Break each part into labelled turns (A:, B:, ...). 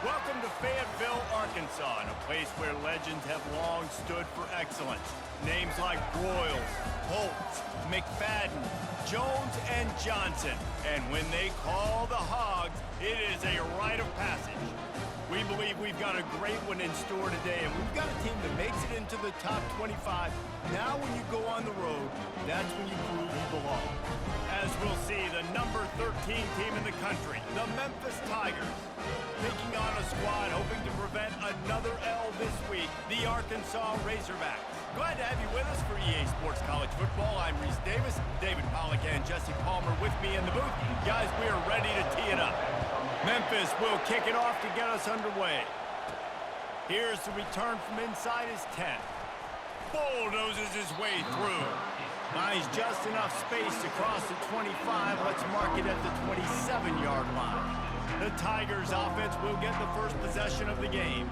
A: Welcome to Fayetteville, Arkansas, a place where legends have long stood for excellence. Names like Broyles, Holtz, McFadden, Jones, and Johnson. And when they call the Hogs, it is a rite of passage. We believe we've got a great one in store today, and we've got a team that makes it into the top 25. Now when you go on the road, that's when you prove you belong. As we'll see, the number 13 team in the country, the Memphis Tigers, taking on a squad hoping to prevent another L this week, the Arkansas Razorbacks. Glad to have you with us for EA Sports College Football. I'm Reese Davis, David Pollack and Jesse Palmer with me in the booth. Guys, we are ready to tee it up. Memphis will kick it off to get us underway. Here's the return from inside his 10. Bulldozes his way through. Finds just enough space to cross the 25. Let's mark it at the 27-yard line. The Tigers offense will get the first possession of the game.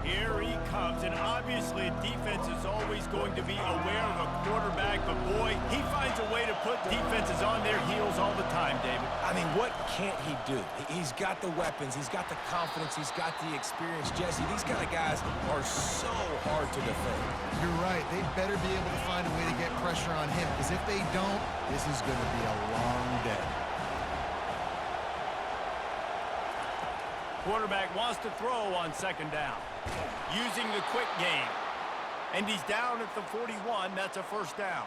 A: Here he comes, and obviously defense is always going to be aware of a quarterback, but boy, he finds a way to put defenses on their heels all the time, David.
B: I mean, what can't he do? He's got the weapons, he's got the confidence, he's got the experience. Jesse, these kind of guys are so hard to defend.
C: You're right. They better be able to find a way to get pressure on him, because if they don't, this is going to be a long day.
A: Quarterback wants to throw on second down. Using the quick game. And he's down at the 41. That's a first down.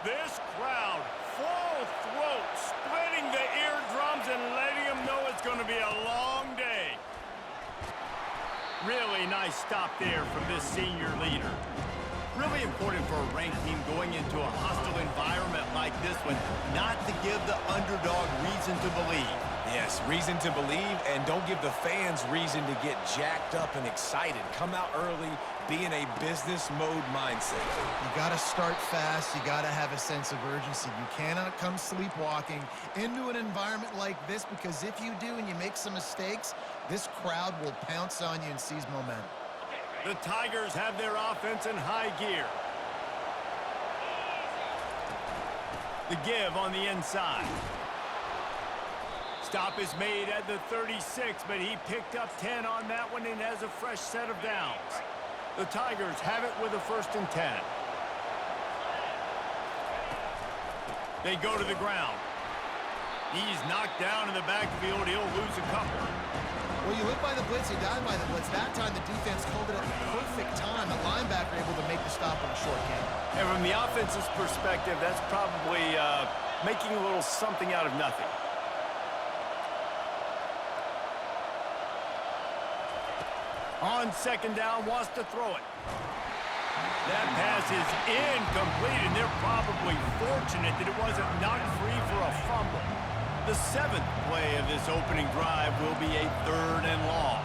A: This crowd, full throat, splitting the eardrums and letting them know it's going to be a long day. Really nice stop there from this senior leader. Really important for a ranked team going into a hostile environment like this one, not to give the underdog reason to believe.
B: Yes, reason to believe, and don't give the fans reason to get jacked up and excited. Come out early, be in a business mode mindset.
C: You got to start fast. You got to have a sense of urgency. You cannot come sleepwalking into an environment like this, because if you do and you make some mistakes, this crowd will pounce on you and seize momentum.
A: The Tigers have their offense in high gear. The give on the inside. Stop is made at the 36, but he picked up 10 on that one and has a fresh set of downs. The Tigers have it with a 1st and 10. They go to the ground. He's knocked down in the backfield. He'll lose a couple.
C: Well, you live by the blitz, you die by the blitz. That time the defense called it at the perfect time. The linebacker able to make the stop on a short game.
A: And from the offense's perspective, that's probably making a little something out of nothing. On second down, wants to throw it. That pass is incomplete, and they're probably fortunate that it wasn't knocked free for a fumble. The 7th play of this opening drive will be a 3rd and long.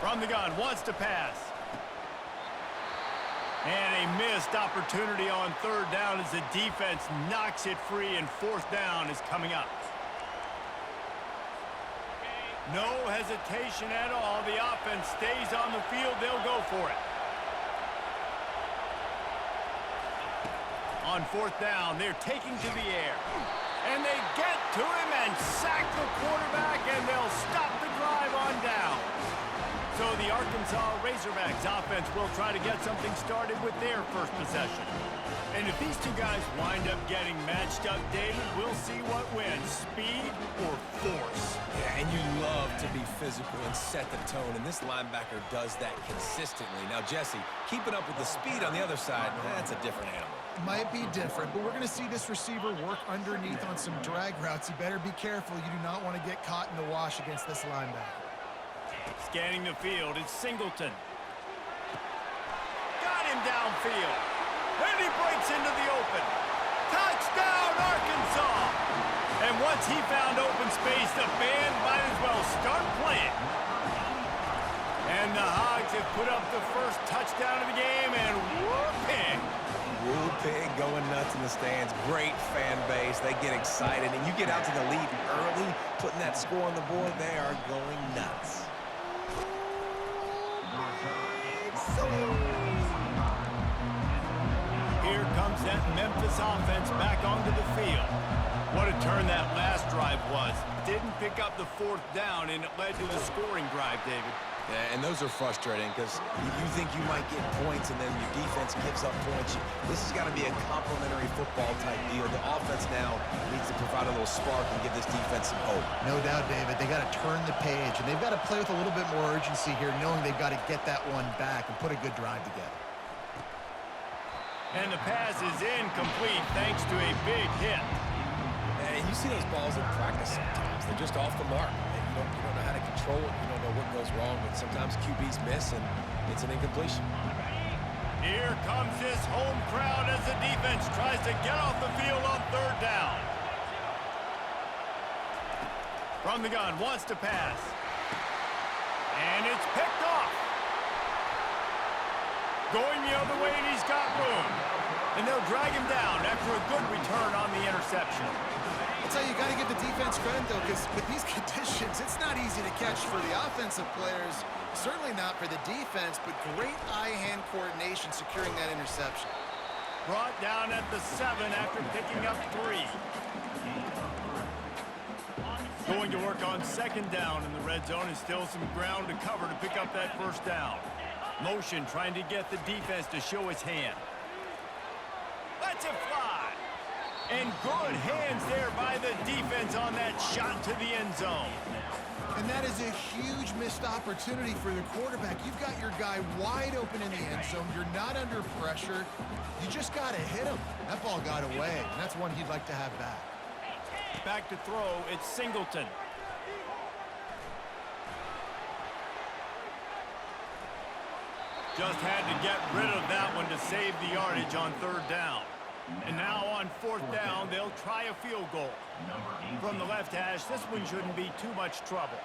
A: From the gun, wants to pass. And a missed opportunity on 3rd down as the defense knocks it free, and 4th down is coming up. No hesitation at all. The offense stays on the field. They'll go for it. On 4th down, they're taking to the air. And they get to him and sack the quarterback, and they'll stop the drive on down. So the Arkansas Razorbacks offense will try to get something started with their first possession. And if these two guys wind up getting matched up, David, we'll see what wins, speed or force.
B: Yeah, and you love to be physical and set the tone, and this linebacker does that consistently. Now, Jesse, keeping up with the speed on the other side, that's a different animal.
C: Might be different, but we're going to see this receiver work underneath on some drag routes. You better be careful. You do not want to get caught in the wash against this linebacker.
A: Scanning the field, it's Singleton. Got him downfield. And he breaks into the open. Touchdown, Arkansas! And once he found open space, the band might as well start playing. And the Hogs have put up the first touchdown of the game, and whooping!
B: Whooping, going nuts in the stands. Great fan base. They get excited, and you get out to the lead early, putting that score on the board, they are going nuts. Here comes that Memphis offense back onto the field.
A: What a turn that last drive was. Didn't pick up the 4th down, and it led to the scoring drive, David.
B: Yeah, and those are frustrating because you think you might get points and then your defense gives up points. This has got to be a complementary football type deal. The offense now needs to provide a little spark and give this defense some hope.
C: No doubt, David. They got to turn the page, and they've got to play with a little bit more urgency here, knowing they've got to get that one back and put a good drive together.
A: And the pass is incomplete thanks to a big hit.
B: And you see those balls in practice sometimes. They're just off the mark. You don't know how to control it. You don't know what goes wrong, but sometimes QBs miss, and it's an incompletion.
A: Here comes this home crowd as the defense tries to get off the field on 3rd down. From the gun, wants to pass. And it's picked off. Going the other way, and he's got room. And they'll drag him down after a good return on the interception.
C: That's how you got to give the defense credit, though, because with these conditions, it's not easy to catch for the offensive players, certainly not for the defense, but great eye-hand coordination securing that interception.
A: Brought down at the 7 after picking up 3. Going to work on 2nd down in the red zone, and still some ground to cover to pick up that 1st down. Motion trying to get the defense to show his hand. Lets it fly. And good hands there by the defense on that shot to the end zone.
C: And that is a huge missed opportunity for the quarterback. You've got your guy wide open in the end zone. You're not under pressure. You just got to hit him. That ball got away, and that's one he'd like to have back.
A: Back to throw, it's Singleton. Just had to get rid of that one to save the yardage on 3rd down. And now on 4th down, they'll try a field goal. From the left hash, this one shouldn't be too much trouble.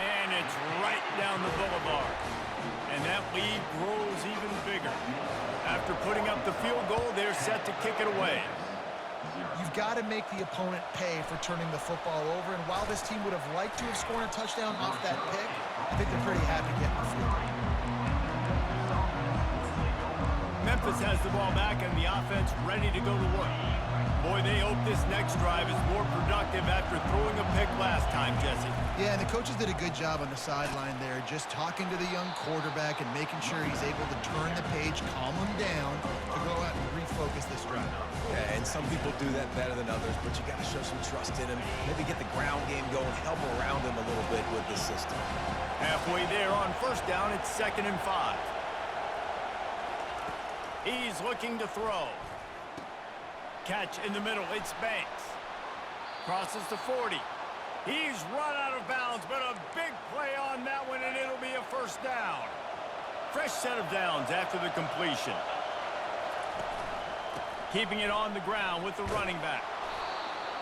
A: And it's right down the boulevard. And that lead grows even bigger. After putting up the field goal, they're set to kick it away.
C: You've got to make the opponent pay for turning the football over, and while this team would have liked to have scored a touchdown off that pick, I think they're pretty happy getting the field goal.
A: Memphis has the ball back and the offense ready to go to work. Boy, they hope this next drive is more productive after throwing a pick last time, Jesse.
C: Yeah, and the coaches did a good job on the sideline there, just talking to the young quarterback and making sure he's able to turn the page, calm him down, to go out and refocus this drive.
B: Yeah, and some people do that better than others, but you got to show some trust in him. Maybe get the ground game going, help around him a little bit with the system.
A: Halfway there on 1st down, it's 2nd and 5. He's looking to throw. Catch in the middle, it's Banks. Crosses to 40. He's run out of bounds, but a big play on that one, and it'll be a 1st down. Fresh set of downs after the completion. Keeping it on the ground with the running back.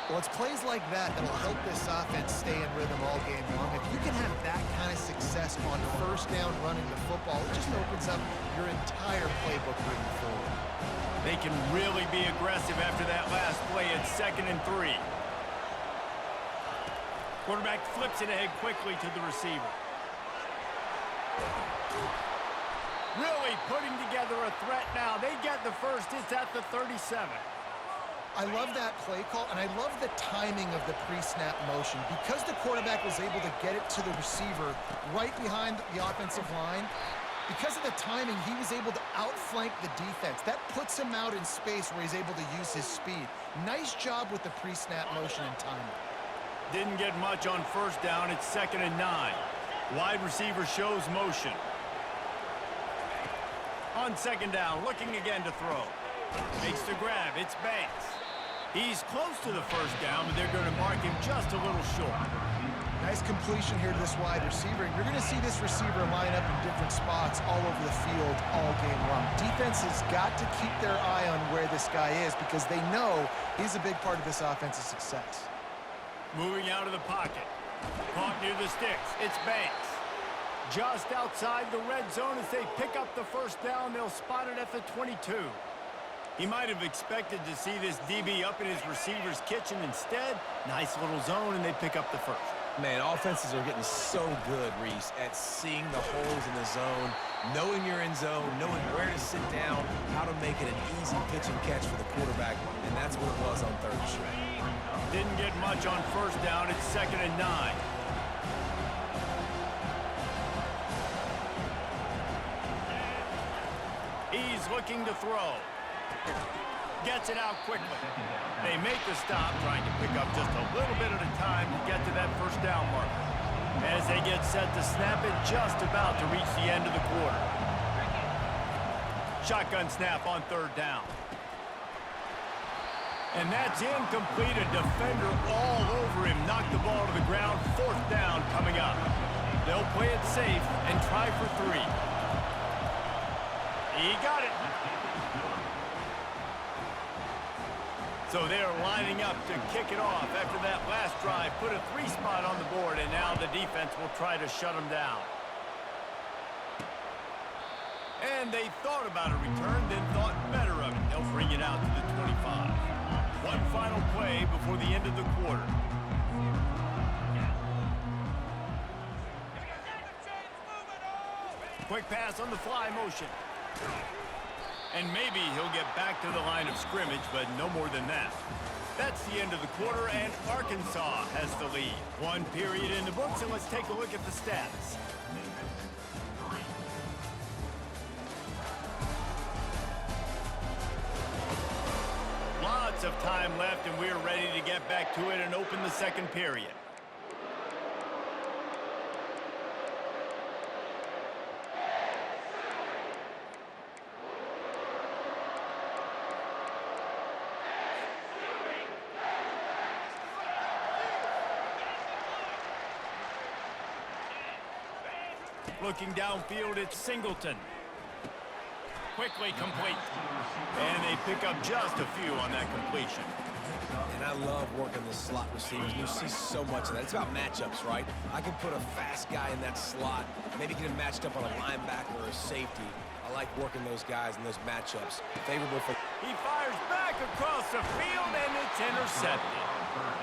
C: Well, it's plays like that that'll help this offense stay in rhythm all game long. If you can have that kind of success on 1st down running the football, it just opens up your entire playbook moving forward.
A: They can really be aggressive after that last play at 2nd and 3. Quarterback flips it ahead quickly to the receiver. Really putting together a threat now. They get the 1st. It's at the 37.
C: I love that play call, and I love the timing of the pre-snap motion. Because the quarterback was able to get it to the receiver right behind the offensive line, because of the timing, he was able to outflank the defense. That puts him out in space where he's able to use his speed. Nice job with the pre-snap motion and timing.
A: Didn't get much on 1st down. It's 2nd and 9. Wide receiver shows motion. On 2nd down, looking again to throw. Makes the grab. It's Banks. He's close to the 1st down, but they're going to mark him just a little short.
C: Nice completion here to this wide receiver. You're going to see this receiver line up in different spots all over the field all game long. Defense has got to keep their eye on where this guy is because they know he's a big part of this offense's success.
A: Moving out of the pocket. Caught near the sticks. It's Banks. Just outside the red zone as they pick up the 1st down. They'll spot it at the 22. He might have expected to see this DB up in his receiver's kitchen. Instead, nice little zone, and they pick up the 1st.
B: Man, offenses are getting so good, Reese, at seeing the holes in the zone, knowing you're in zone, knowing where to sit down, how to make it an easy pitch and catch for the quarterback, and that's what it was on third and short.
A: Didn't get much on first down. It's 2nd and 9. He's looking to throw. Gets it out quickly. They make the stop, trying to pick up just a little bit at a time to get to that first down marker. As they get set to snap it, just about to reach the end of the quarter. Shotgun snap on 3rd down. And that's incomplete. A defender all over him. Knocked the ball to the ground. 4th down coming up. They'll play it safe and try for 3. He got it. So they're lining up to kick it off after that last drive. Put a 3 spot on the board, and now the defense will try to shut them down. And they thought about a return, then thought better of it. They'll bring it out to the 25. One final play before the end of the quarter. Quick pass on the fly motion. And maybe he'll get back to the line of scrimmage, but no more than that. That's the end of the quarter, and Arkansas has the lead. 1 period in the books, and let's take a look at the stats. Lots of time left, and we're ready to get back to it and open the 2nd period. Looking downfield, it's Singleton. Quickly complete. And they pick up just a few on that completion.
B: And I love working the slot receivers. You see so much of that. It's about matchups, right? I can put a fast guy in that slot, maybe get him matched up on a linebacker or a safety. I like working those guys in those matchups. Favorable for...
A: He fires back across the field, and it's intercepted.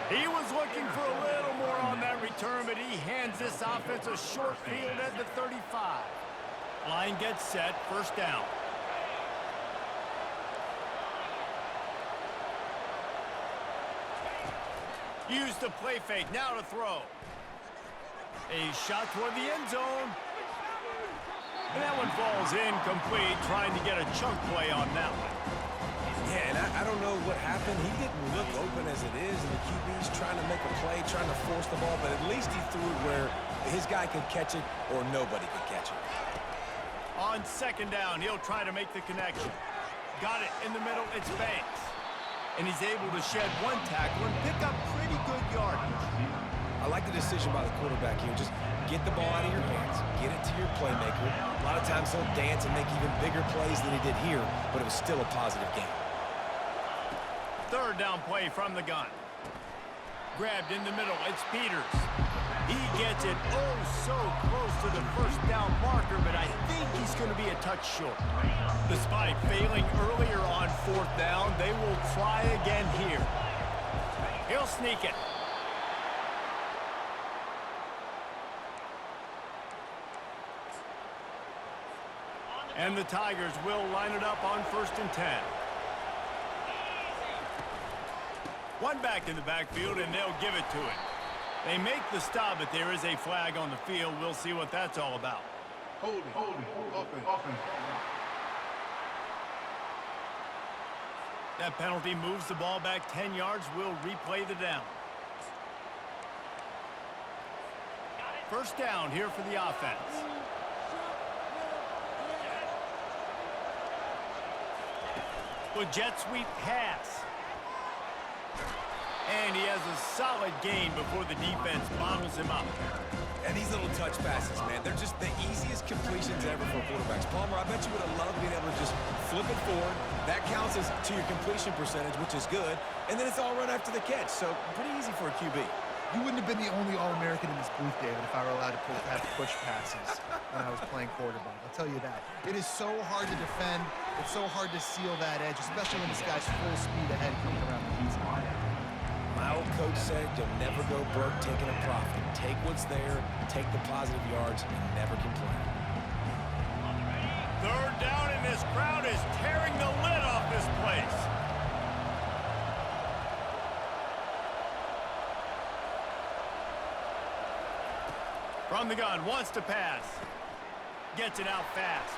A: He was looking for a little more on that return, but he hands this offense a short field at the 35. Line gets set, 1st down. Use the play fake, now to throw. A shot toward the end zone. And that one falls incomplete, trying to get a chunk play on that one.
B: Yeah, and I don't know what happened. He didn't look open as it is, and the QB's trying to make a play, trying to force the ball, but at least he threw it where his guy could catch it or nobody could catch it.
A: On 2nd down, he'll try to make the connection. Got it in the middle, it's Banks. And he's able to shed 1 tackle and pick up pretty good yardage.
B: I like the decision by the quarterback here. Just get the ball out of your hands, get it to your playmaker. A lot of times he'll dance and make even bigger plays than he did here, but it was still a positive game.
A: 3rd down play from the gun. Grabbed in the middle, it's Peters. He gets it so close to the 1st down marker, but I think he's going to be a touch short. Despite failing earlier on 4th down, they will try again here. He'll sneak it. And the Tigers will line it up on 1st and 10. One back in the backfield, and they'll give it to him. They make the stop, but there is a flag on the field. We'll see what that's all about.
D: Holding, offense.
A: That penalty moves the ball back 10 yards. We'll replay the down. 1st down here for the offense. With jet sweep pass. And he has a solid gain before the defense bottles him up.
B: And these little touch passes, man, they're just the easiest completions ever for quarterbacks. Palmer, I bet you would have loved being able to just flip it forward. That counts as to your completion percentage, which is good. And then it's all run after the catch. So pretty easy for a QB.
C: You wouldn't have been the only All-American in this booth, David, if I were allowed to have push passes when I was playing quarterback. I'll tell you that. It is so hard to defend. It's so hard to seal that edge, especially when this guy's full speed ahead coming around the easy.
B: My old coach said you'll never go broke taking a profit. Take what's there, take the positive yards, and never complain.
A: Third down, and this crowd is tearing the lid off this place. From the gun, wants to pass. Gets it out fast.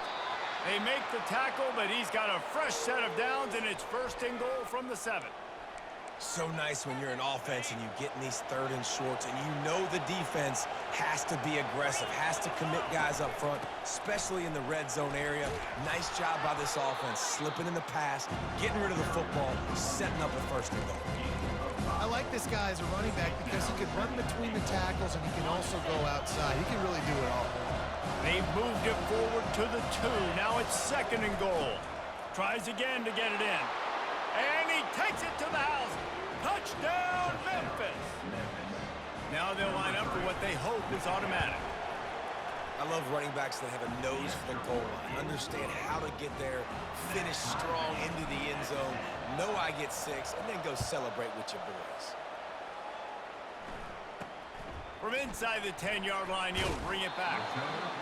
A: They make the tackle, but he's got a fresh set of downs, and it's first and goal from the 7.
B: So nice when you're in offense and you get in these third and shorts and you know the defense has to be aggressive, has to commit guys up front, especially in the red zone area. Nice job by this offense, slipping in the pass, getting rid of the football, setting up a first and goal.
C: I like this guy as a running back because he can run between the tackles and he can also go outside. He can really do it all.
A: They've moved it forward to the 2. Now it's second and goal. Tries again to get it in. And he takes it to the house. Touchdown, Memphis. Now they'll line up for what they hope is automatic.
B: I love running backs that have a nose for the goal line, understand how to get there, finish strong into the end zone, know I get 6, and then go celebrate with your boys.
A: From inside the 10-yard line, he'll bring it back.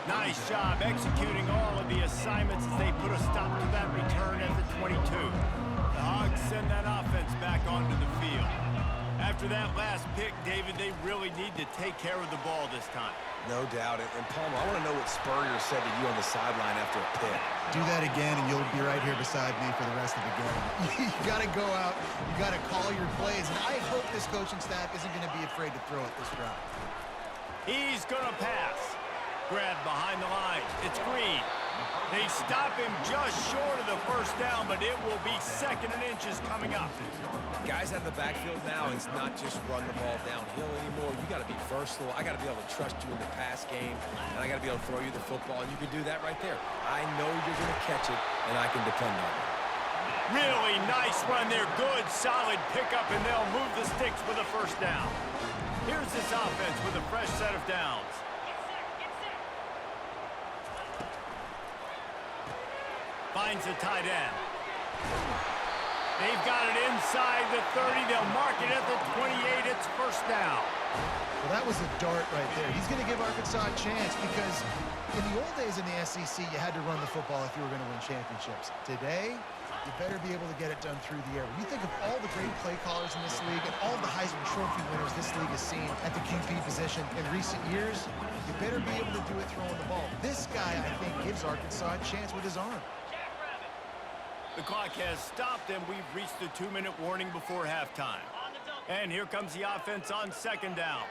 A: Nice job executing all of the assignments as they put a stop to that return at the 22. The Hogs send that offense back onto the field. After that last pick, David, they really need to take care of the ball this time.
B: No doubt. And Palmer, I want to know what Spurrier said to you on the sideline after a pick.
C: Do that again, and you'll be right here beside me for the rest of the game. You got to go out. You got to call your plays. And I hope this coaching staff isn't going to be afraid to throw it this route.
A: He's going to pass. Grab behind the line. It's Green. They stop him just short of the first down, but it will be second and inches coming up.
B: Guys out of the backfield now, it's not just run the ball downhill anymore. You got to be versatile. I got to be able to trust you in the pass game, and I got to be able to throw you the football, and you can do that right there. I know you're going to catch it, and I can depend on it.
A: Really nice run there. Good, solid pickup, and they'll move the sticks with a first down. Here's this offense with a fresh set of downs. Finds the tight end. They've got it inside the 30. They'll mark it at the 28. It's first down.
C: Well, that was a dart right there. He's going to give Arkansas a chance because in the old days in the SEC, you had to run the football if you were going to win championships. Today, you better be able to get it done through the air. When you think of all the great play callers in this league and all the Heisman Trophy winners this league has seen at the QB position in recent years, you better be able to do it throwing the ball. This guy, I think, gives Arkansas a chance with his arm.
A: The clock has stopped, and we've reached the 2-minute warning before halftime. And here comes the offense on second down.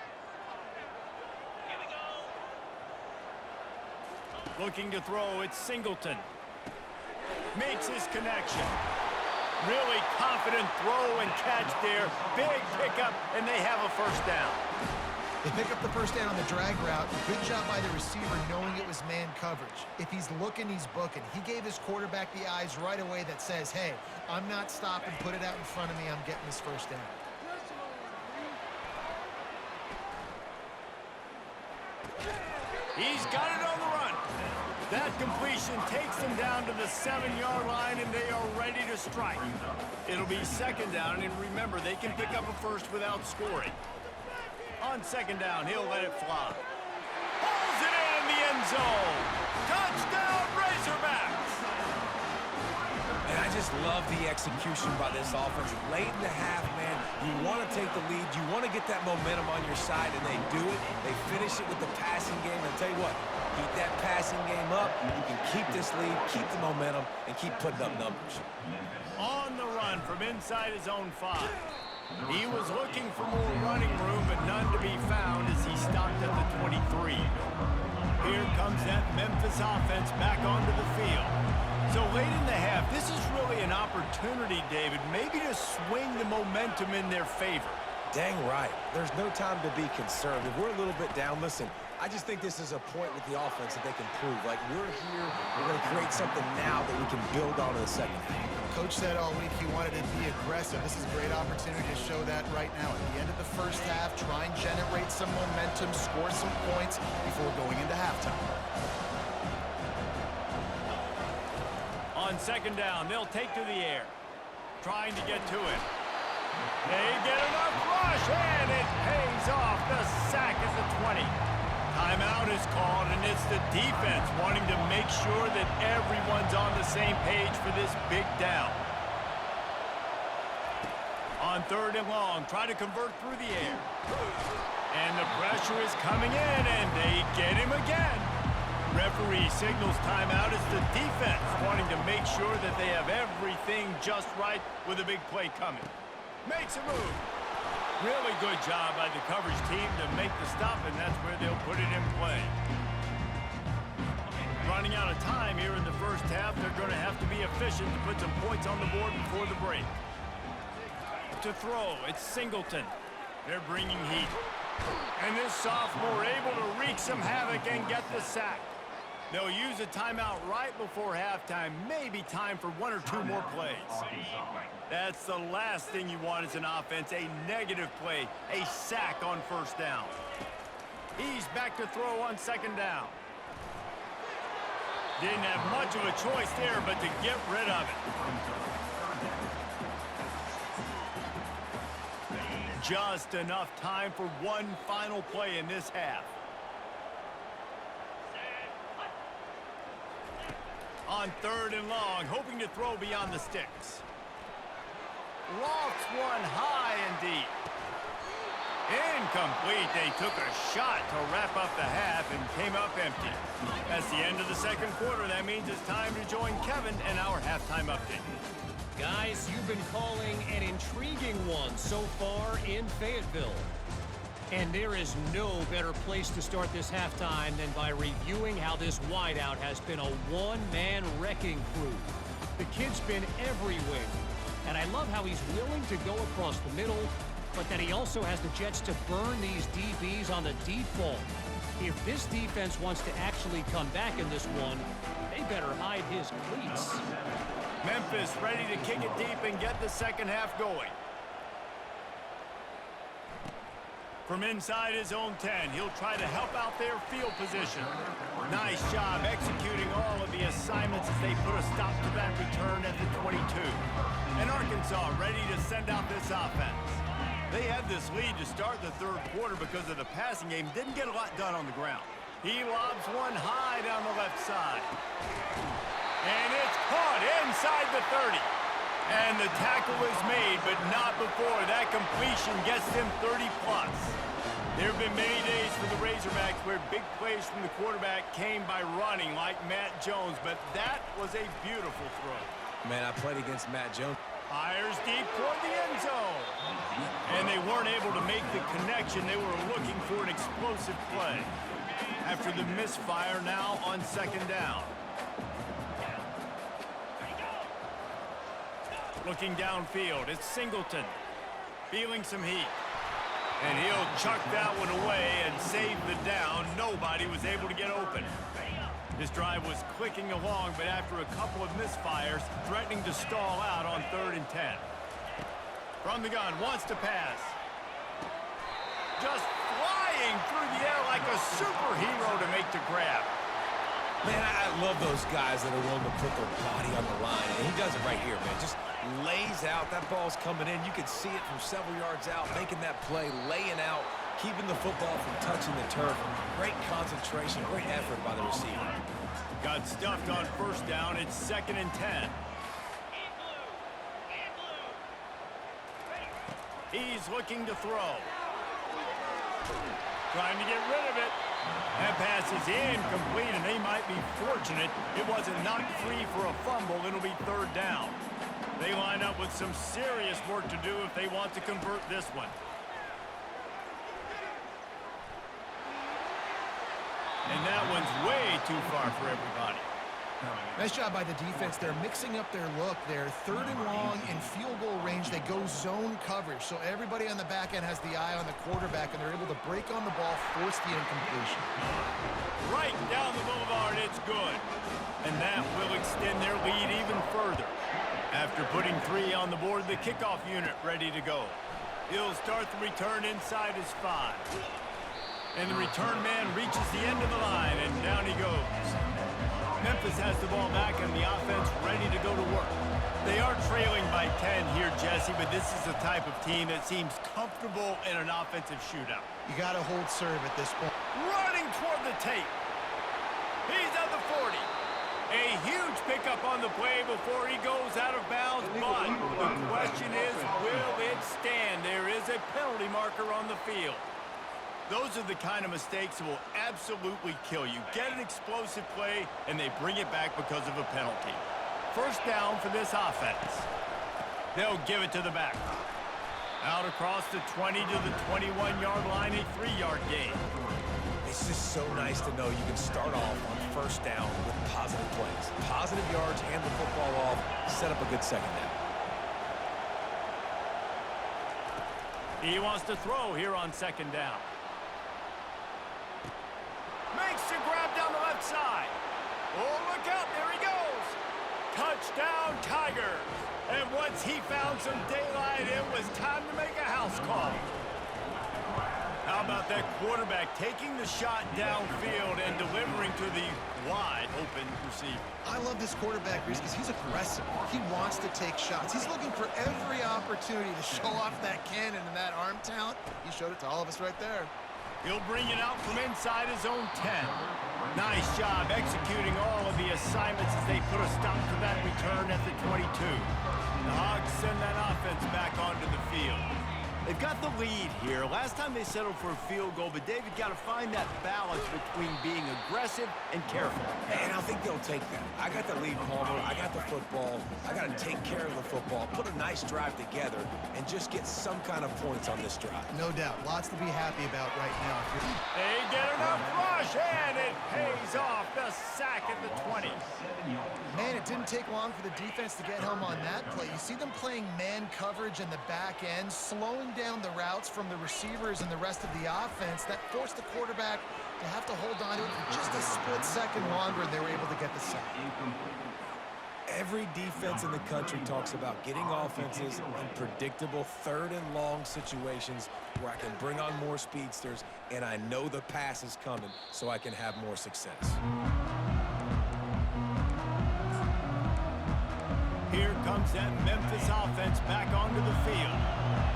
A: Looking to throw, it's Singleton. Makes his connection. Really confident throw and catch there. Big pickup, and they have a first down.
C: They pick up the first down on the drag route. Good job by the receiver knowing it was man coverage. If he's looking, he's booking. He gave his quarterback the eyes right away that says, hey, I'm not stopping, put it out in front of me, I'm getting this first down.
A: He's got it on the run. That completion takes them down to the 7-yard line, and they are ready to strike. It'll be second down, and remember, they can pick up a first without scoring. On second down, he'll let it fly. Pulls it in the end zone. Touchdown, Razorbacks!
B: And I just love the execution by this offense. Late in the half, man, you want to take the lead. You want to get that momentum on your side, and they do it. They finish it with the passing game. And I'll tell you what, keep that passing game up. You can keep this lead, keep the momentum, and keep putting up numbers.
A: On the run from inside his own 5. He was looking for more running room, but none to be found as he stopped at the 23. Here comes that Memphis offense back onto the field. So late in the half, this is really an opportunity, David, maybe to swing the momentum in their favor.
B: Dang right. There's no time to be concerned. If we're a little bit down, listen, I just think this is a point with the offense that they can prove. Like, we're here, we're going to create something now that we can build on in the second half.
C: Coach said all week he wanted to be aggressive. This is a great opportunity to show that right now. At the end of the first half, try and generate some momentum, score some points before going into halftime.
A: On second down, they'll take to the air. Trying to get to it. They get enough rush, and it pays off. The sack is the 20. Timeout is called, and it's the defense wanting to make sure that everyone's on the same page for this big down. On 3rd and long, try to convert through the air. And the pressure is coming in, and they get him again. Referee signals timeout as the defense wanting to make sure that they have everything just right with a big play coming. Makes a move. Really good job by the coverage team to make the stop, and that's where they'll put it in play. Running out of time here in the first half, they're going to have to be efficient to put some points on the board before the break. To throw, it's Singleton. They're bringing heat. And this sophomore able to wreak some havoc and get the sack. They'll use a timeout right before halftime. Maybe time for 1 or 2 more plays. That's the last thing you want as an offense, a negative play, a sack on 1st down. He's back to throw on 2nd down. Didn't have much of a choice there, but to get rid of it. Just enough time for one final play in this half. On 3rd and long, hoping to throw beyond the sticks. Lofts one high and deep. Incomplete. They took a shot to wrap up the half and came up empty. That's the end of the 2nd quarter. That means it's time to join Kevin and our halftime update.
E: Guys, you've been calling an intriguing one so far in Fayetteville. And there is no better place to start this halftime than by reviewing how this wideout has been a one-man wrecking crew. The kid's been everywhere. And I love how he's willing to go across the middle, but that he also has the jets to burn these DBs on the deep ball. If this defense wants to actually come back in this one, they better hide his cleats.
A: Memphis ready to kick it deep and get the 2nd half going. From inside his own 10, he'll try to help out their field position. Nice job executing all of the assignments as they put a stop to that return at the 22. And Arkansas ready to send out this offense. They had this lead to start the 3rd quarter because of the passing game. Didn't get a lot done on the ground. He lobs one high down the left side. And it's caught inside the 30. And the tackle is made, but not before that completion gets them 30-plus. There have been many days for the Razorbacks where big plays from the quarterback came by running like Matt Jones, but that was a beautiful throw.
B: Man, I played against Matt Jones.
A: Fires deep toward the end zone. And they weren't able to make the connection. They were looking for an explosive play. After the misfire, now on 2nd down. Looking downfield, it's Singleton. Feeling some heat. And he'll chuck that one away and save the down. Nobody was able to get open. This drive was clicking along, but after a couple of misfires, threatening to stall out on 3rd and 10. From the gun, wants to pass. Just flying through the air like a superhero to make the grab.
B: Man, I love those guys that are willing to put their body on the line. And he does it right here, man. Just lays out. That ball's coming in. You can see it from several yards out, making that play, laying out, keeping the football from touching the turf. Great concentration, great effort by the receiver.
A: Got stuffed on 1st down. It's 2nd and 10. He's looking to throw. Trying to get rid of it. That pass is incomplete, and they might be fortunate it wasn't knocked free for a fumble. It'll be 3rd down. They line up with some serious work to do if they want to convert this one. And that one's way too far for everybody.
C: Nice job by the defense. They're mixing up their look. They're 3rd and long in field goal range. They go zone coverage. So everybody on the back end has the eye on the quarterback, and they're able to break on the ball, force the incompletion.
A: Right down the boulevard, it's good. And that will extend their lead even further. After putting 3 on the board, the kickoff unit ready to go. He'll start the return inside his 5. And the return man reaches the end of the line, and down he goes. Memphis has the ball back and the offense ready to go to work. They are trailing by 10 here, Jesse, but this is the type of team that seems comfortable in an offensive shootout.
C: You got to hold serve at this point.
A: Running toward the tape. He's at the 40. A huge pickup on the play before he goes out of bounds, but the question is, will it stand? There is a penalty marker on the field. Those are the kind of mistakes that will absolutely kill you. Get an explosive play, and they bring it back because of a penalty. First down for this offense. They'll give it to the back. Out across the 20 to the 21-yard line, a 3-yard gain.
B: It's just so nice to know you can start off on first down with positive plays. Positive yards, hand the football off, set up a good second down.
A: He wants to throw here on second down. Makes the grab down the left side. Oh, look out, there he goes. Touchdown, Tigers. And once he found some daylight, it was time to make a house call. How about that quarterback taking the shot downfield and delivering to the wide open receiver?
C: I love this quarterback, Reese, because he's aggressive. He wants to take shots. He's looking for every opportunity to show off that cannon and that arm talent. He showed it to all of us right there.
A: He'll bring it out from inside his own 10. Nice job executing all of the assignments as they put a stop to that return at the 22. The Hogs send that offense back onto the field. They've got the lead here. Last time they settled for a field goal, but David got to find that balance between being aggressive and careful.
B: And I think they'll take that. I got the lead, Palmer. I got the football. I got to take care of the football, put a nice drive together, and just get some kind of points on this drive.
C: No doubt. Lots to be happy about right now.
A: They get enough rush, and it pays off. The sack at the 20.
C: Man, it didn't take long for the defense to get home on that play. You see them playing man coverage in the back end, slowing down the routes from the receivers and the rest of the offense. That forced the quarterback to have to hold on to it for just a split second longer, and they were able to get the sack.
B: Every defense in the country talks about getting offenses in predictable third and long situations where I can bring on more speedsters and I know the pass is coming so I can have more success.
A: Here comes that Memphis offense back onto the field.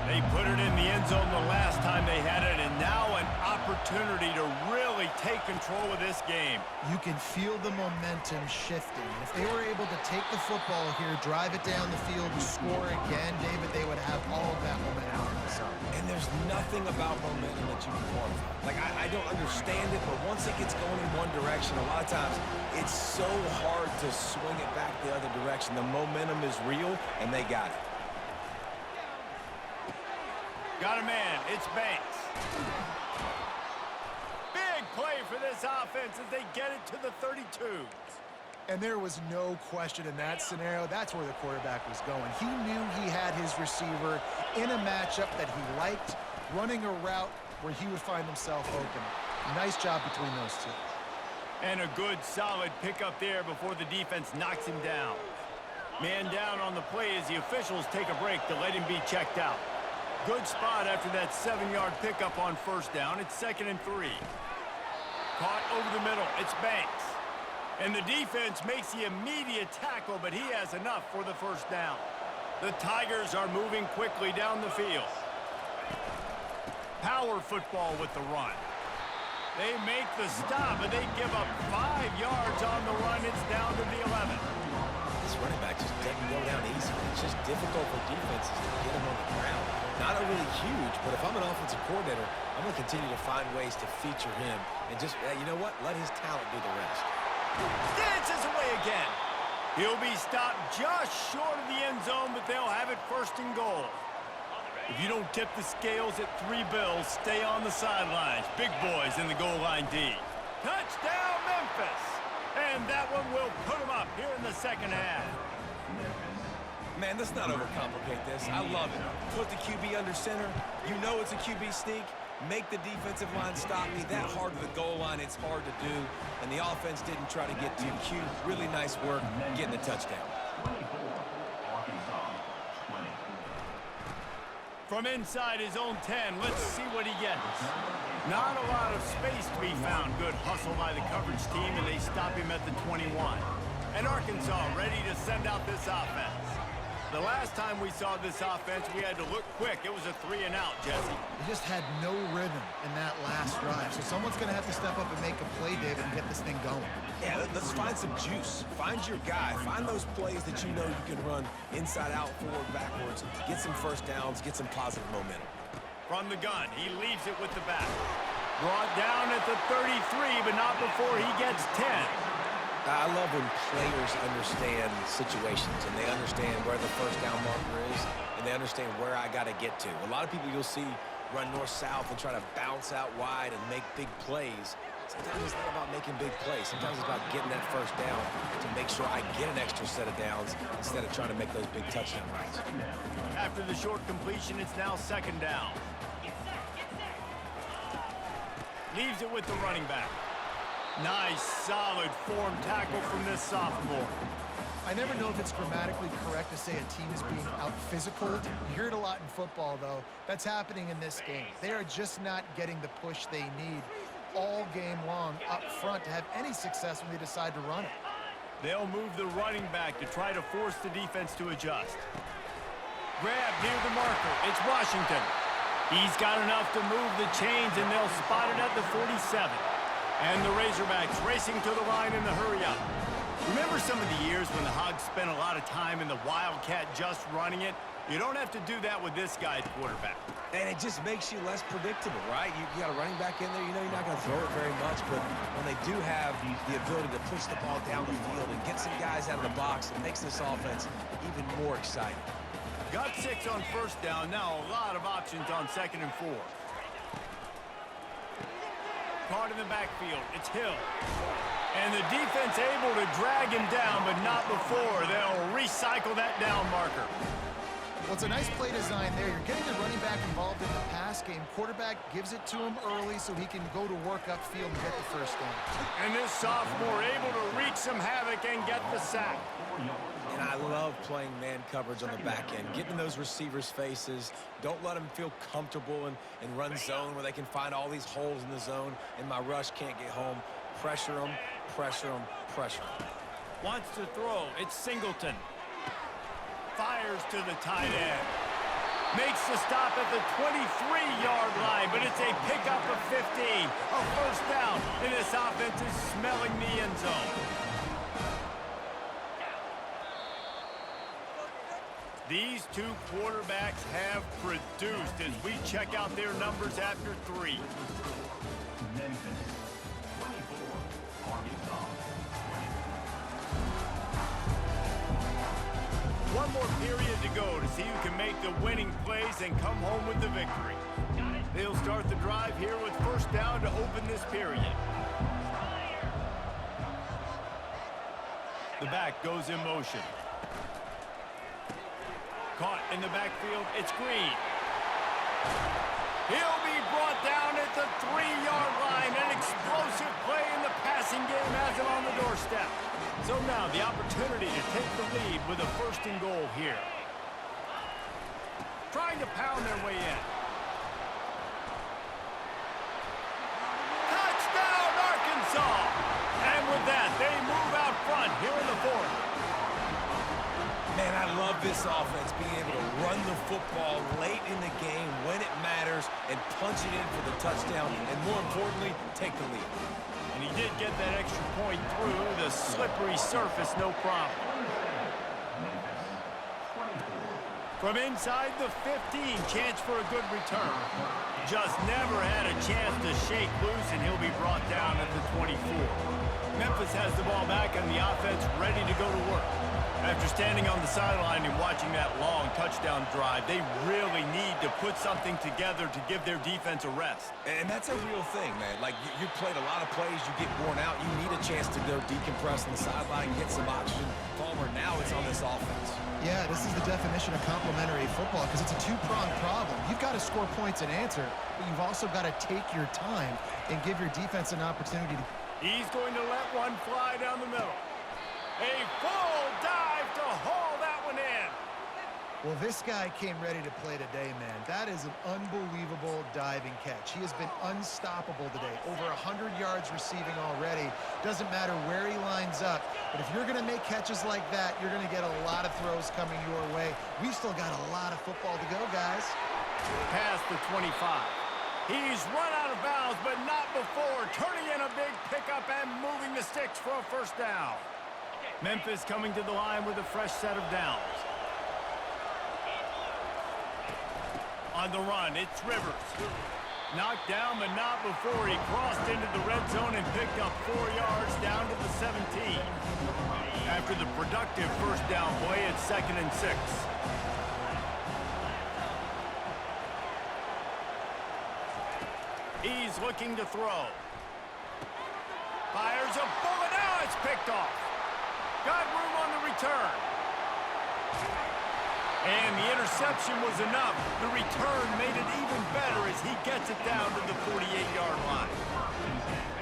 A: They put it in the end zone the last time they had it, and now an opportunity to really take control of this game.
C: You can feel the momentum shifting. If they were able to take the football here, drive it down the field, and score again, David, they would have all of that momentum on their side.
B: And there's nothing about momentum that you can quantify. Like, I don't understand it, but once it gets going in one direction, a lot of times it's so hard to swing it back the other direction. The momentum is real, and they got it.
A: Got a man. It's Banks. Big play for this offense as they get it to the 32.
C: And there was no question in that scenario. That's where the quarterback was going. He knew he had his receiver in a matchup that he liked, running a route where he would find himself open. Nice job between those two.
A: And a good, solid pickup there before the defense knocks him down. Man down on the play as the officials take a break to let him be checked out. Good spot after that 7-yard pickup on first down. It's 2nd and 3. Caught over the middle. It's Banks. And the defense makes the immediate tackle, but he has enough for the first down. The Tigers are moving quickly down the field. Power football with the run. They make the stop, but they give up 5 yards on the run. It's down to the 11.
B: This running back just doesn't go down easy. It's just difficult for defenses to get him on the ground. Not a really huge, but if I'm an offensive coordinator, I'm going to continue to find ways to feature him and just, you know what, let his talent do the rest.
A: Dances away again. He'll be stopped just short of the end zone, but they'll have it 1st and goal. If you don't tip the scales at 3 bills, stay on the sidelines. Big boys in the goal line D. Touchdown, Memphis! And that one will put them up here in the second half.
B: Man, let's not overcomplicate this. I love it. Put the QB under center. You know it's a QB sneak. Make the defensive line stop me. That hard to the goal line, it's hard to do. And the offense didn't try to get too cute. Really nice work getting the touchdown.
A: From inside his own 10, let's see what he gets. Not a lot of space to be found. Good hustle by the coverage team, and they stop him at the 21. And Arkansas ready to send out this offense. The last time we saw this offense, we had to look quick. It was a 3-and-out, Jesse.
C: They just had no rhythm in that last drive. So someone's going to have to step up and make a play, David, and get this thing going.
B: Yeah, let's find some juice. Find your guy. Find those plays that you know you can run inside out, forward, backwards. Get some first downs. Get some positive momentum.
A: From the gun, he leaves it with the back. Brought down at the 33, but not before he gets 10.
B: I love when players understand situations and they understand where the first down marker is and they understand where I got to get to. A lot of people you'll see run north-south and try to bounce out wide and make big plays. Sometimes it's not about making big plays. Sometimes it's about getting that first down to make sure I get an extra set of downs instead of trying to make those big touchdown runs.
A: After the short completion, it's now second down. Leaves it with the running back. Nice, solid form tackle from this sophomore.
C: I never know if it's grammatically correct to say a team is being out-physical. You hear it a lot in football, though. That's happening in this game. They are just not getting the push they need all game long up front to have any success when they decide to run it.
A: They'll move the running back to try to force the defense to adjust. Grab near the marker. It's Washington. He's got enough to move the chains, and they'll spot it at the 47. And the Razorbacks racing to the line in the hurry-up. Remember some of the years when the Hogs spent a lot of time in the Wildcat just running it? You don't have to do that with this guy at quarterback.
B: And it just makes you less predictable, right? You got a running back in there, you know you're not going to throw it very much, but when they do have the ability to push the ball down the field and get some guys out of the box, it makes this offense even more exciting.
A: Got 6 on first down, now a lot of options on 2nd and 4. Caught in the backfield, it's Hill. And the defense able to drag him down, but not before. They'll recycle that down marker.
C: Well, it's a nice play design there. You're getting the running back involved in the pass game. Quarterback gives it to him early so he can go to work upfield and get the first down.
A: And this sophomore able to wreak some havoc and get the sack.
B: And I love playing man coverage on the back end, getting in those receivers' faces. Don't let them feel comfortable and run zone where they can find all these holes in the zone and my rush can't get home. Pressure them, pressure them, pressure them.
A: Wants to throw. It's Singleton. Fires to the tight end. Makes the stop at the 23-yard line, but it's a pickup of 15. A first down, and this offense is smelling the end zone. These two quarterbacks have produced as we check out their numbers after 3.
D: Memphis, 24, Arkansas.
A: One more period to go to see who can make the winning plays and come home with the victory. They'll start the drive here with first down to open this period. The back goes in motion. Caught in the backfield, it's Green. He'll be brought down at the 3-yard line. An explosive play in the passing game has him on the doorstep. So now the opportunity to take the lead with a 1st and goal here. Trying to pound their way in. Touchdown, Arkansas! And with that, they move out front here in the 4th.
B: Man, I love this offense, being able to run the football late in the game when it matters and punch it in for the touchdown, and more importantly, take the lead.
A: And he did get that extra point through the slippery surface, no problem. From inside the 15, chance for a good return. Just never had a chance to shake loose, and he'll be brought down at the 24. Memphis has the ball back and the offense ready to go to work. After standing on the sideline and watching that long touchdown drive, they really need to put something together to give their defense a rest.
B: And that's a real thing, man. Like, you played a lot of plays, you get worn out, you need a chance to go decompress on the sideline, get some oxygen. Palmer, now it's on this offense.
C: Yeah, this is the definition of complementary football because it's a two-pronged problem. You've got to score points and answer, but you've also got to take your time and give your defense an opportunity to...
A: He's going to let one fly down the middle. A full dive to haul that one in.
C: Well, this guy came ready to play today, man. That is an unbelievable diving catch. He has been unstoppable today. Over 100 yards receiving already. Doesn't matter where he lines up, but if you're going to make catches like that, you're going to get a lot of throws coming your way. We've still got a lot of football to go, guys.
A: Past the 25. He's run out of bounds, but not before turning in a big pickup and moving the sticks for a first down. Memphis coming to the line with a fresh set of downs. On the run, it's Rivers. Knocked down, but not before he crossed into the red zone and picked up 4 yards down to the 17. After the productive first down play, it's 2nd and 6. He's looking to throw. Fires a bullet. Now it's picked off. Got room on the return. And the interception was enough. The return made it even better as he gets it down to the 48-yard line.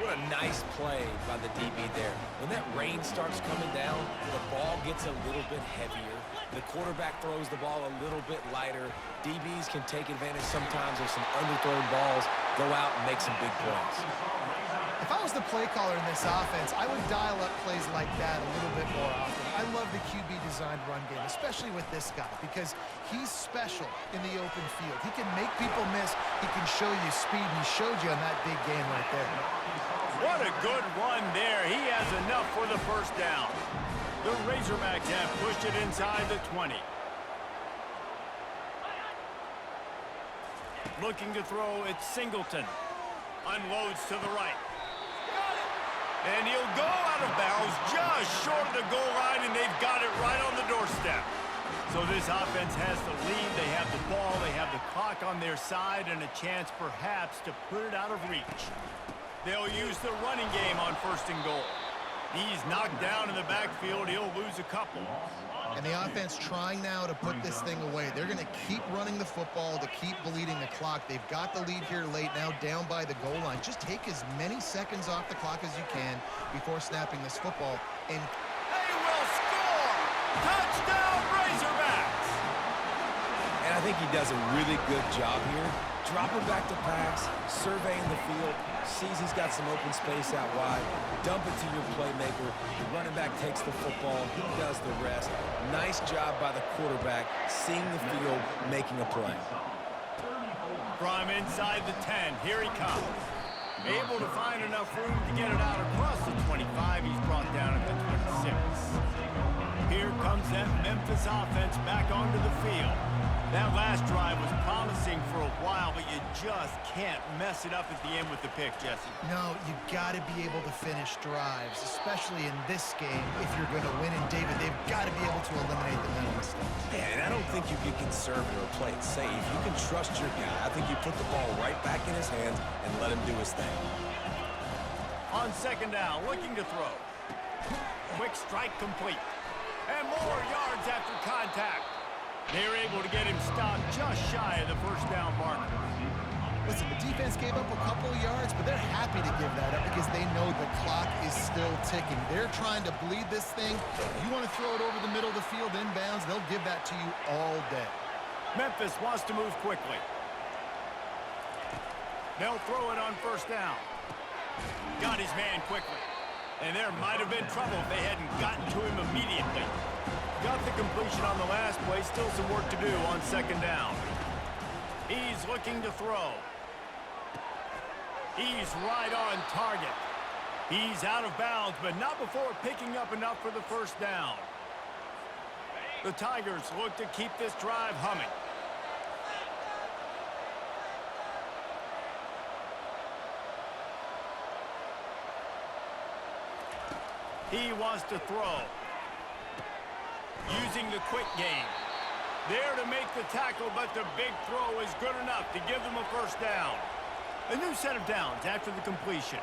B: What a nice play by the DB there. When that rain starts coming down, the ball gets a little bit heavier. The quarterback throws the ball a little bit lighter. DBs can take advantage sometimes of some underthrown balls, go out and make some big plays.
C: If I was the play caller in this offense, I would dial up plays like that a little bit more often. I love the QB-designed run game, especially with this guy, because he's special in the open field. He can make people miss. He can show you speed, and he showed you on that big game right there.
A: What a good run there. He has enough for the first down. The Razorbacks have pushed it inside the 20. Looking to throw, it's Singleton. Unloads to the right. And he'll go out of bounds just short of the goal line, and they've got it right on the doorstep. So this offense has the lead. They have the ball. They have the clock on their side and a chance perhaps to put it out of reach. They'll use the running game on 1st and goal. He's knocked down in the backfield. He'll lose a couple.
C: And the offense trying now to put this thing away. They're going to keep running the football to keep bleeding the clock. They've got the lead here late, now down by the goal line. Just take as many seconds off the clock as you can before snapping this football. And
A: they will score! Touchdown, Razorbacks!
B: And I think he does a really good job here. Dropping back to pass, surveying the field, sees he's got some open space out wide, dump it to your playmaker. The running back takes the football, he does the rest. Nice job by the quarterback, seeing the field, making a play.
A: From inside the 10, here he comes. Able to find enough room to get it out across the 25. He's brought down at the 26. Here comes that Memphis offense back onto the field. That last drive was promising for a while, but you just can't mess it up at the end with the pick, Jesse.
C: no, you got to be able to finish drives, especially in this game if you're going to win. And David, they've got to be able to eliminate the mental mistakes.
B: Yeah, and I don't think you get conservative or play it safe. You can trust your guy. I think you put the ball right back in his hands and let him do his thing.
A: On 2nd down, looking to throw. Quick strike complete. And more yards after contact. They're able to get him stopped just shy of the first down marker.
C: Listen, the defense gave up a couple of yards, but they're happy to give that up because they know the clock is still ticking. They're trying to bleed this thing. If you want to throw it over the middle of the field inbounds, they'll give that to you all day.
A: Memphis wants to move quickly. They'll throw it on 1st down. Got his man quickly. And there might have been trouble if they hadn't gotten to him immediately. Got the completion on the last play. Still some work to do on 2nd down. He's looking to throw. He's right on target. He's out of bounds, but not before picking up enough for the first down. The Tigers look to keep this drive humming. He wants to throw. Using the quick game. There to make the tackle, but the big throw is good enough to give them a first down. A new set of downs after the completion.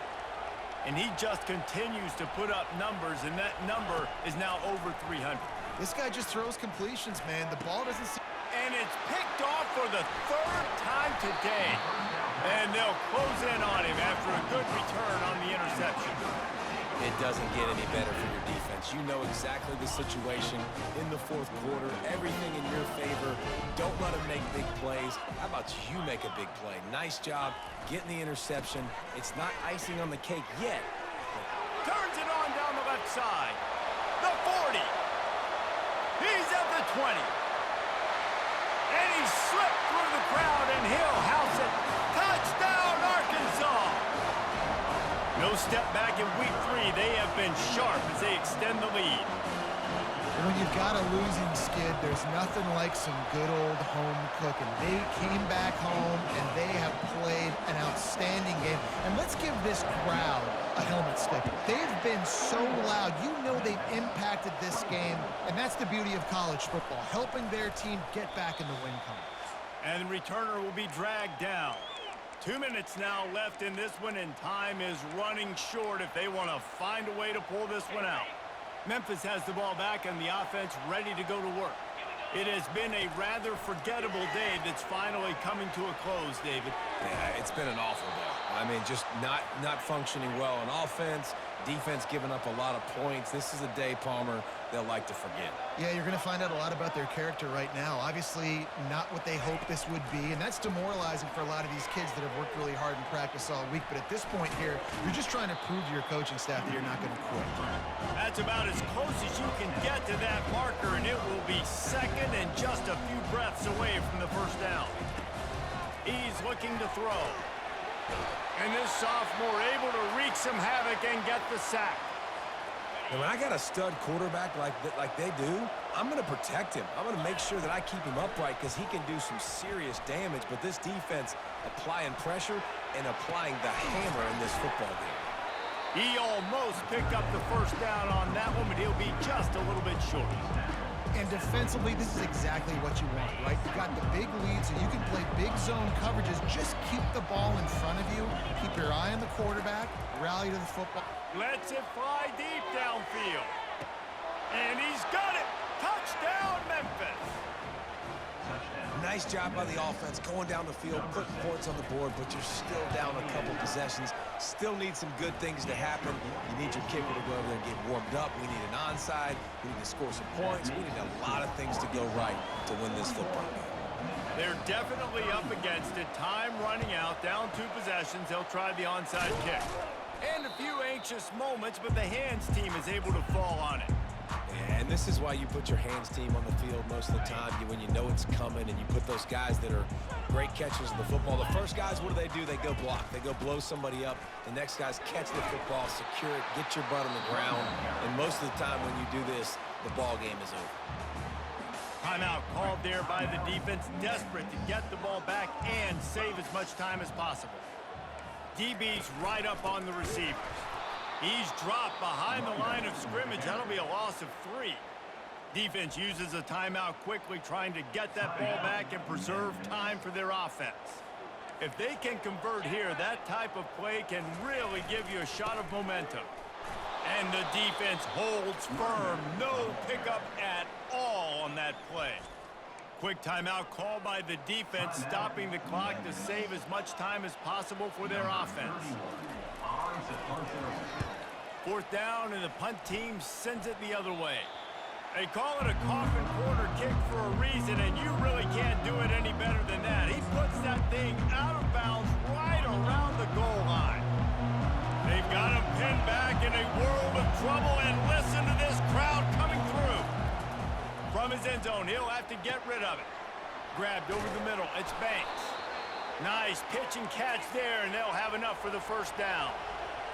A: And he just continues to put up numbers, and that number is now over 300.
C: This guy just throws completions, man. The ball doesn't seem...
A: And it's picked off for the 3rd time today. And they'll close in on him after a good return on the interception.
B: It doesn't get any better for your defense. You know exactly the situation in the fourth quarter. Everything in your favor. Don't let them make big plays. How about you make a big play? Nice job getting the interception. It's not icing on the cake yet.
A: Turns it on down the left side. The 40. He's at the 20. And he slipped through the crowd, and he'll house it. Touchdown, Arkansas! No step back in week 3. They have been sharp as they extend the lead.
C: When you've got a losing skid, there's nothing like some good old home cooking. They came back home, and they have played an outstanding game. And let's give this crowd a helmet stick. They've been so loud. You know they've impacted this game, and that's the beauty of college football, helping their team get back in the win column.
A: And the returner will be dragged down. 2 minutes now left in this one, and time is running short if they want to find a way to pull this one out. Memphis has the ball back and the offense ready to go to work. It has been a rather forgettable day that's finally coming to a close, David.
B: Yeah, it's been an awful day. I mean, just not functioning well on offense, defense giving up a lot of points. This is a day, Palmer, they'll like to forget.
C: Yeah, you're going to find out a lot about their character right now. Obviously, not what they hoped this would be, and that's demoralizing for a lot of these kids that have worked really hard in practice all week. But at this point here, you're just trying to prove to your coaching staff that you're not going to quit.
A: That's about as close as you can get to that marker, and it will be second and just a few breaths away from the first down. He's looking to throw. And this sophomore able to wreak some havoc and get the sack.
B: And when I got a stud quarterback like they do, I'm going to protect him. I'm going to make sure that I keep him upright because he can do some serious damage. But this defense applying pressure and applying the hammer in this football game.
A: He almost picked up the first down on that one, but he'll be just a little bit short.
C: And defensively, this is exactly what you want, right? You got the big lead, so you can play big zone coverages. Just keep the ball in front of you. Keep your eye on the quarterback. Rally to the football.
A: Lets it fly deep downfield. And he's got it. Touchdown, Memphis.
B: Nice job by the offense going down the field, putting points on the board, but you're still down a couple possessions. Still need some good things to happen. You need your kicker to go over there and get warmed up. We need an onside. We need to score some points. We need a lot of things to go right to win this football game.
A: They're definitely up against it. Time running out, down 2 possessions. They'll try the onside kick. And a few anxious moments, but the hands team is able to fall on it.
B: And this is why you put your hands team on the field most of the time. When you know it's coming and you put those guys that are great catchers of the football. The first guys, what do? They go block. They go blow somebody up. The next guys catch the football, secure it, get your butt on the ground. And most of the time when you do this, the ball game is over.
A: Timeout called there by the defense, desperate to get the ball back and save as much time as possible. DB's right up on the receivers. He's dropped behind the line of scrimmage. That'll be a loss of 3. Defense uses a timeout quickly, trying to get that ball back and preserve time for their offense. If they can convert here, that type of play can really give you a shot of momentum. And the defense holds firm. No pickup at all on that play. Quick timeout call by the defense, stopping the clock to save as much time as possible for their offense. 4th down, and the punt team sends it the other way. They call it a coffin corner kick for a reason, and you really can't do it any better than that. He puts that thing out of bounds right around the goal line. They've got him pinned back in a world of trouble, and listen to this crowd coming through. From his end zone, he'll have to get rid of it. Grabbed over the middle, it's Banks. Nice pitch and catch there, and they'll have enough for the first down.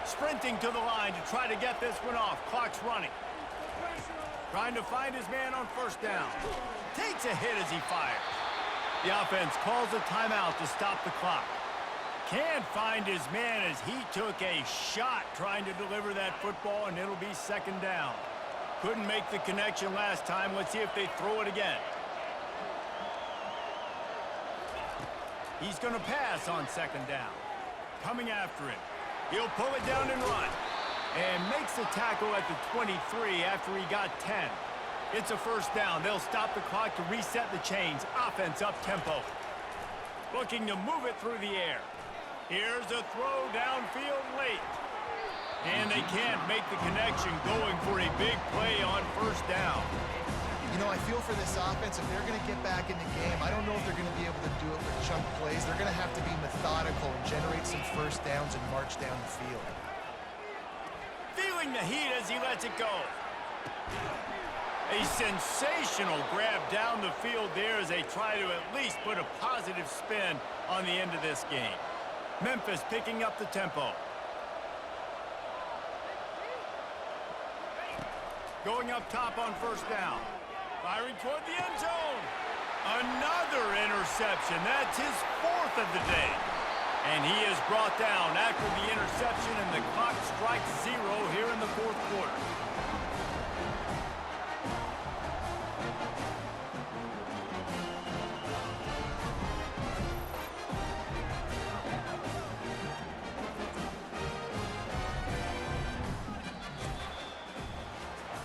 A: Sprinting to the line to try to get this one off. Clock's running. Trying to find his man on first down. Takes a hit as he fires. The offense calls a timeout to stop the clock. Can't find his man as he took a shot trying to deliver that football, and it'll be 2nd down. Couldn't make the connection last time. Let's see if they throw it again. He's going to pass on 2nd down. Coming after it. He'll pull it down and run. And makes the tackle at the 23 after he got 10. It's a first down. They'll stop the clock to reset the chains. Offense up tempo. Looking to move it through the air. Here's a throw downfield late. And they can't make the connection going for a big play on first down.
C: You know, I feel for this offense, if they're going to get back in the game, I don't know if they're going to be able to do it with chunk plays. They're going to have to be methodical and generate some first downs and march down the field.
A: Feeling the heat as he lets it go. A sensational grab down the field there as they try to at least put a positive spin on the end of this game. Memphis picking up the tempo. Going up top on first down. Firing toward the end zone. Another interception. That's his 4th of the day. And he is brought down after the interception, and the clock strikes 0 here in the 4th quarter.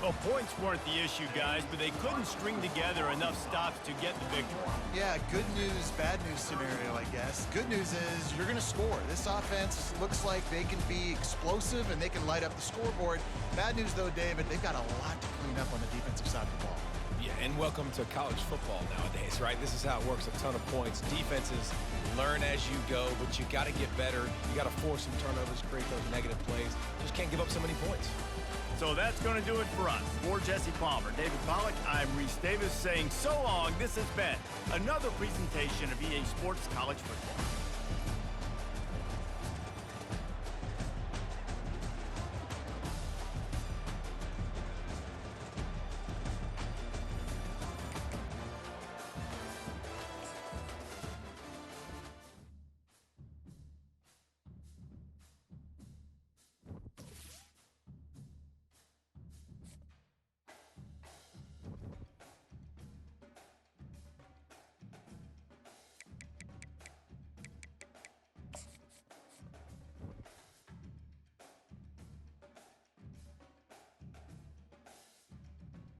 A: Well, points weren't the issue, guys, but they couldn't string together enough stops to get the victory.
C: Yeah, good news, bad news scenario, I guess. Good news is you're going to score. This offense looks like they can be explosive and they can light up the scoreboard. Bad news, though, David, they've got a lot to clean up on the defensive side of the ball.
B: Yeah, and welcome to college football nowadays, right? This is how it works, a ton of points. Defenses learn as you go, but you got to get better. You got to force some turnovers, create those negative plays. Just can't give up so many points.
A: So that's going to do it for us. For Jesse Palmer, David Pollack, I'm Reese Davis saying so long. This has been another presentation of EA Sports College Football.